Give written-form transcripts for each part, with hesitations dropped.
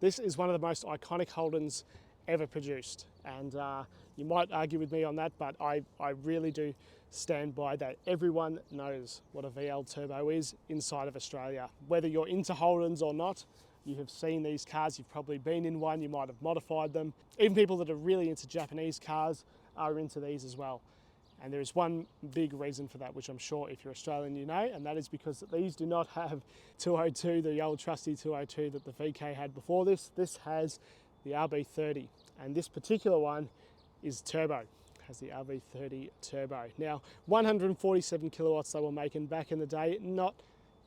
This is one of the most iconic Holdens ever produced. And you might argue with me on that, but I really do stand by that. Everyone knows what a VL turbo is inside of Australia. Whether you're into Holdens or not, you have seen these cars, you've probably been in one, you might have modified them. Even people that are really into Japanese cars are into these as well. And there is one big reason for that, which I'm sure if you're Australian you know, and that is because these do not have 202, the old trusty 202 that the VK had before this. This has the RB30, and this particular one is turbo, has the RB30 turbo. Now, 147 kilowatts they were making back in the day, not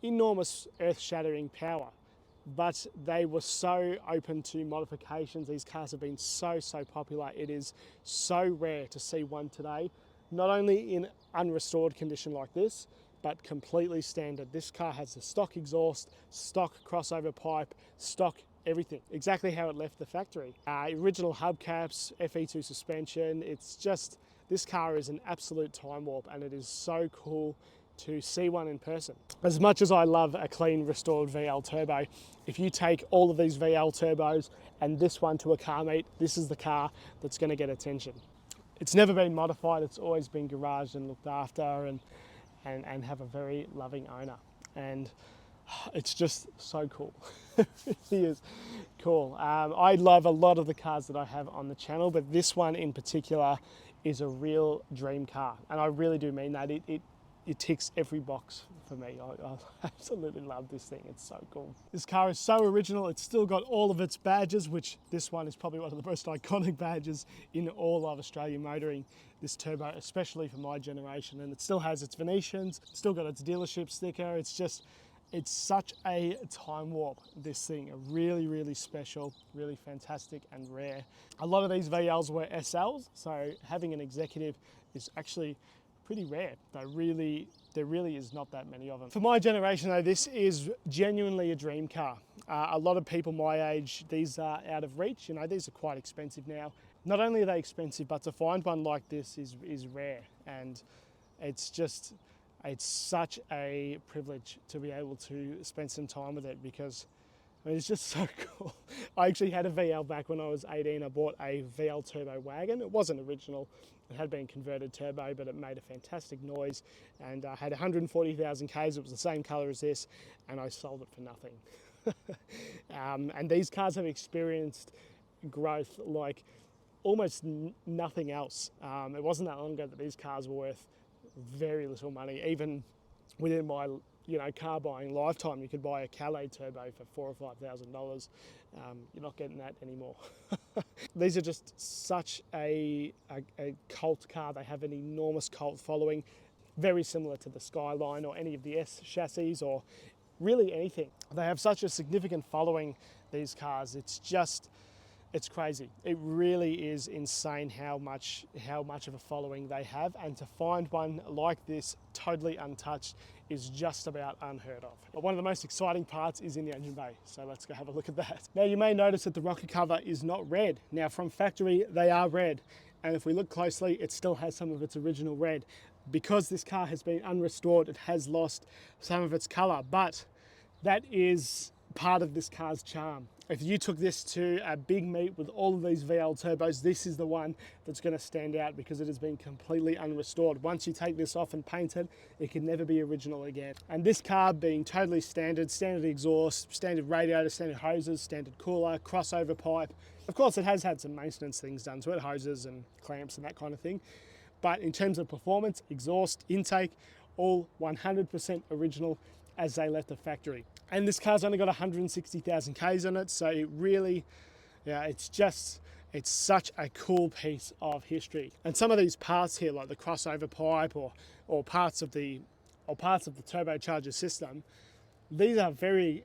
enormous earth-shattering power, but they were so open to modifications. These cars have been so popular. It is so rare to see one today, not only in unrestored condition like this, but completely standard. This car has the stock exhaust, stock crossover pipe, stock everything, exactly how it left the factory. Original hubcaps, FE2 suspension. It's just, this car is an absolute time warp, and it is so cool to see one in person. As much as I love a clean restored VL turbo, if you take all of these VL turbos and this one to a car meet, this is the car that's going to get attention. It's never been modified, it's always been garaged and looked after and have a very loving owner. And it's just so cool. It really is cool. I love a lot of the cars that I have on the channel, but this one in particular is a real dream car. And I really do mean that. It ticks every box for me. I absolutely love this thing. It's so cool. This car is so original. It's still got all of its badges, which this one is probably one of the most iconic badges in all of Australian motoring, this turbo, especially for my generation. And it still has its Venetians, still got its dealership sticker. It's such a time warp, this thing. A really special, really fantastic and rare. A lot of these VLs were SLs, so having an executive is actually pretty rare. There really is not that many of them. For my generation though, this is genuinely a dream car. A lot of people my age, these are out of reach. You know, these are quite expensive now. Not only are they expensive, but to find one like this is rare. And it's such a privilege to be able to spend some time with it, because I mean, it's just so cool. I actually had a VL back when I was 18. I bought a VL turbo wagon. It wasn't original. It had been converted turbo, but it made a fantastic noise and had 140,000 Ks. It was the same color as this, and I sold it for nothing. And these cars have experienced growth like almost nothing else. It wasn't that long ago that these cars were worth very little money. Even within my car buying lifetime, you could buy a Calais turbo for $4,000 or $5,000. You're not getting that anymore. These are just such a cult car. They have an enormous cult following, very similar to the Skyline or any of the S chassis or really anything. They have such a significant following, these cars. It's crazy. It really is insane how much of a following they have, and to find one like this totally untouched is just about unheard of. But one of the most exciting parts is in the engine bay, so let's go have a look at that. Now you may notice that the rocker cover is not red. Now from factory they are red, and if we look closely it still has some of its original red. Because this car has been unrestored, it has lost some of its colour, but that is part of this car's charm. If you took this to a big meet with all of these VL turbos, this is the one that's going to stand out because it has been completely unrestored. Once you take this off and paint it, it can never be original again. And this car being totally standard exhaust, standard radiator, standard hoses, standard cooler, crossover pipe. Of course, it has had some maintenance things done to it, hoses and clamps and that kind of thing. But in terms of performance, exhaust, intake, all 100% original as they left the factory. And this car's only got 160,000 Ks on it, so it really, it's such a cool piece of history. And some of these parts here, like the crossover pipe or parts of the turbocharger system, these are very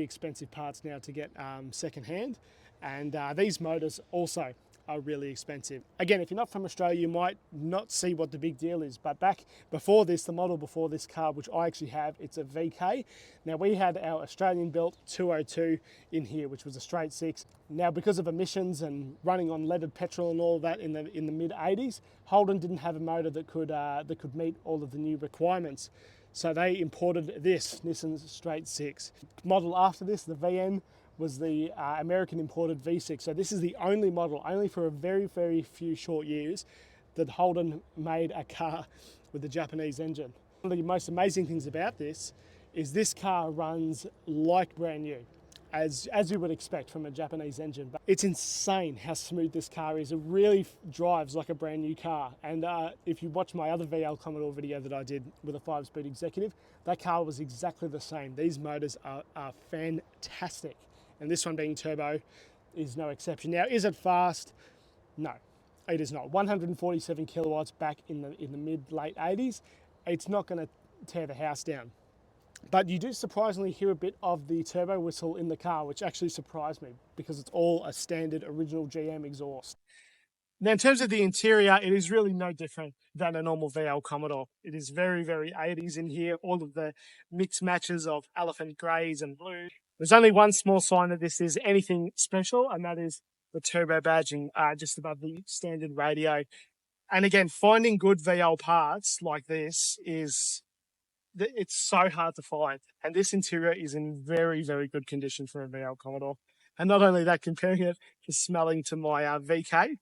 expensive parts now to get secondhand, and these motors also are really expensive. Again, if you're not from Australia, you might not see what the big deal is, but back before this, the model before this car, which I actually have, it's a VK. Now we had our Australian built 202 in here, which was a straight six. Now because of emissions and running on leaded petrol and all that in the mid 80s, Holden didn't have a motor that could meet all of the new requirements. So they imported this Nissan straight six. Model after this, the VN, was the American imported V6. So this is the only model, only for a very, very few short years, that Holden made a car with a Japanese engine. One of the most amazing things about this is this car runs like brand new, as you would expect from a Japanese engine. But it's insane how smooth this car is. It really drives like a brand new car. And if you watch my other VL Commodore video that I did with a 5-speed executive, that car was exactly the same. These motors are fantastic. And this one being turbo is no exception. Now, is it fast? No, it is not. 147 kilowatts back in the mid-late 80s. It's not going to tear the house down. But you do surprisingly hear a bit of the turbo whistle in the car, which actually surprised me because it's all a standard original GM exhaust. Now, in terms of the interior, it is really no different than a normal VL Commodore. It is very, very 80s in here. All of the mixed matches of elephant greys and blues. There's only one small sign that this is anything special, and that is the turbo badging just above the standard radio. And again, finding good VL parts like this it's so hard to find. And this interior is in very, very good condition for a VL Commodore. And not only that, comparing it to smelling to my VK,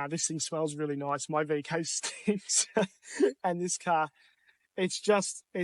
this thing smells really nice. My VK stinks. And this car, it's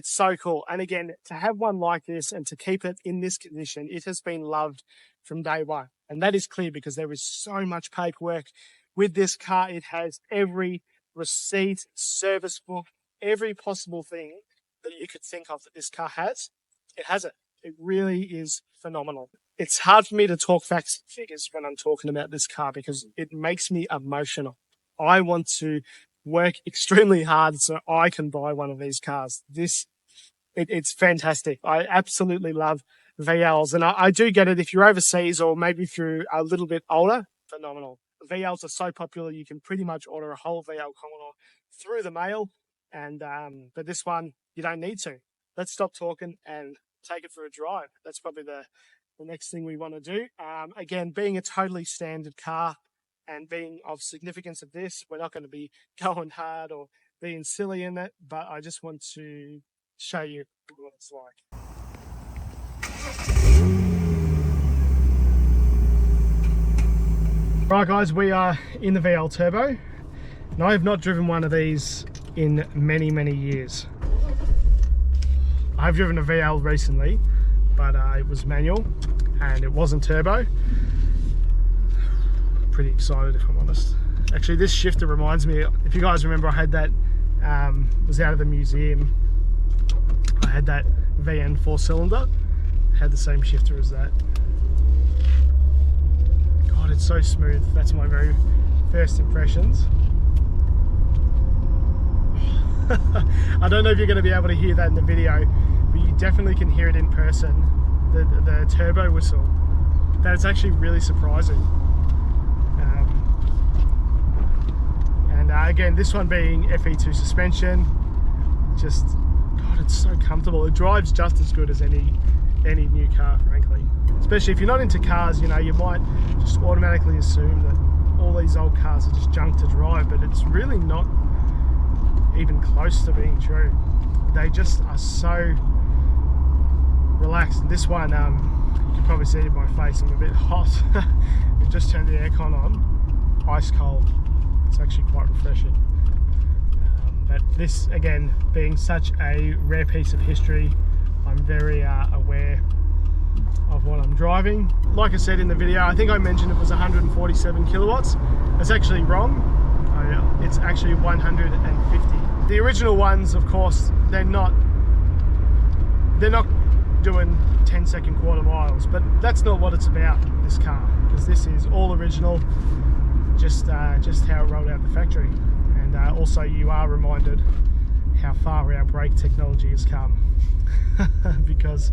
so cool. And again, to have one like this and to keep it in this condition, it has been loved from day one. And that is clear because there is so much paperwork with this car. It has every receipt, service book, every possible thing that you could think of that this car has. It has it. It really is phenomenal. It's hard for me to talk facts and figures when I'm talking about this car because it makes me emotional. I want to work extremely hard so I can buy one of these cars. It's fantastic. I absolutely love VLs, and I do get it if you're overseas or maybe if you're a little bit older. Phenomenal. VLs are so popular you can pretty much order a whole VL Commodore through the mail, and but this one you don't need to. Let's stop talking and take it for a drive. That's probably the next thing we want to do. Again, being a totally standard car and being of significance of this, we're not going to be going hard or being silly in it, but I just want to show you what it's like. Right guys, we are in the VL Turbo, and I have not driven one of these in many, many years. I've driven a VL recently, but it was manual and it wasn't turbo. Pretty excited if I'm honest. Actually, this shifter reminds me, if you guys remember, I had that, was out of the museum. I had that VN 4-cylinder, had the same shifter as that. God, it's so smooth. That's my very first impressions. I don't know if you're going to be able to hear that in the video, but you definitely can hear it in person, the turbo whistle. That is actually really surprising. And again, this one being FE2 suspension, just, God, it's so comfortable. It drives just as good as any new car, frankly. Especially if you're not into cars, you know, you might just automatically assume that all these old cars are just junk to drive, but it's really not even close to being true. They just are so relaxed. And this one, you can probably see it in my face, I'm a bit hot. We've just turned the aircon on, ice cold. It's actually quite refreshing. But this, again, being such a rare piece of history, I'm very aware of what I'm driving. Like I said in the video, I think I mentioned it was 147 kilowatts. That's actually wrong. It's actually 150. The original ones, of course, they're not doing 10-second quarter miles, but that's not what it's about, this car, because this is all original, just how it rolled out the factory. And also you are reminded how far our brake technology has come. Because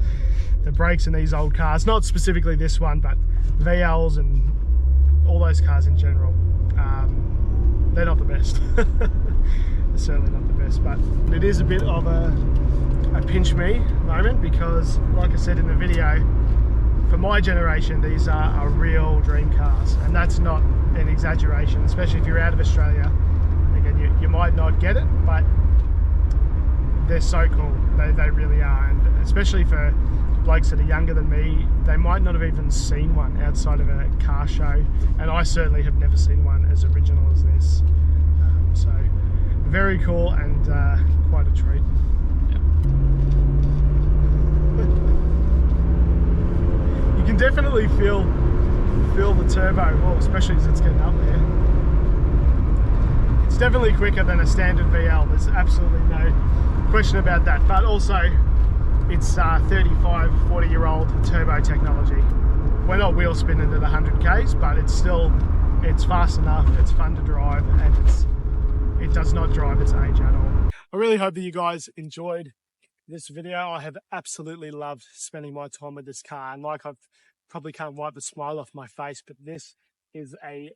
the brakes in these old cars, not specifically this one, but VLs and all those cars in general, they're not the best. They're certainly not the best, but it is a bit of a pinch me moment because, like I said in the video, for my generation, these are real dream cars, and that's not an exaggeration, especially if you're out of Australia. Again, you might not get it, but they're so cool. They really are, and especially for blokes that are younger than me, they might not have even seen one outside of a car show, and I certainly have never seen one as original as this. So very cool and quite a treat. Yep. You can definitely feel the turbo, well, especially as it's getting up there. It's definitely quicker than a standard VL. There's absolutely no question about that. But also, it's 35, 40-year-old turbo technology. We're not wheel spinning at 100 Ks, but it's fast enough, it's fun to drive, and it does not drive its age at all. I really hope that you guys enjoyed this video. I have absolutely loved spending my time with this car, and like I've probably can't wipe the smile off my face, but this is a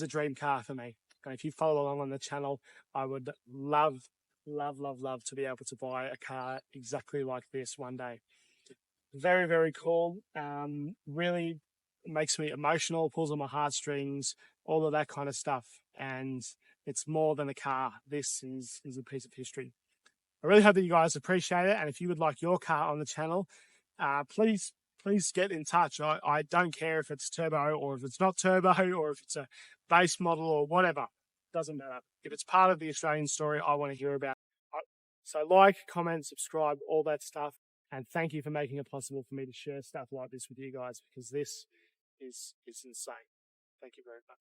dream car for me. And if you follow along on the channel, I would love to be able to buy a car exactly like this one day. Very, very cool. Really makes me emotional, pulls on my heartstrings, all of that kind of stuff. And it's more than a car. This is a piece of history. I really hope that you guys appreciate it. And if you would like your car on the channel, please get in touch. I don't care if it's turbo or if it's not turbo or if it's a base model or whatever. Doesn't matter. If it's part of the Australian story, I want to hear about it. So like, comment, subscribe, all that stuff. And thank you for making it possible for me to share stuff like this with you guys, because this is insane. Thank you very much.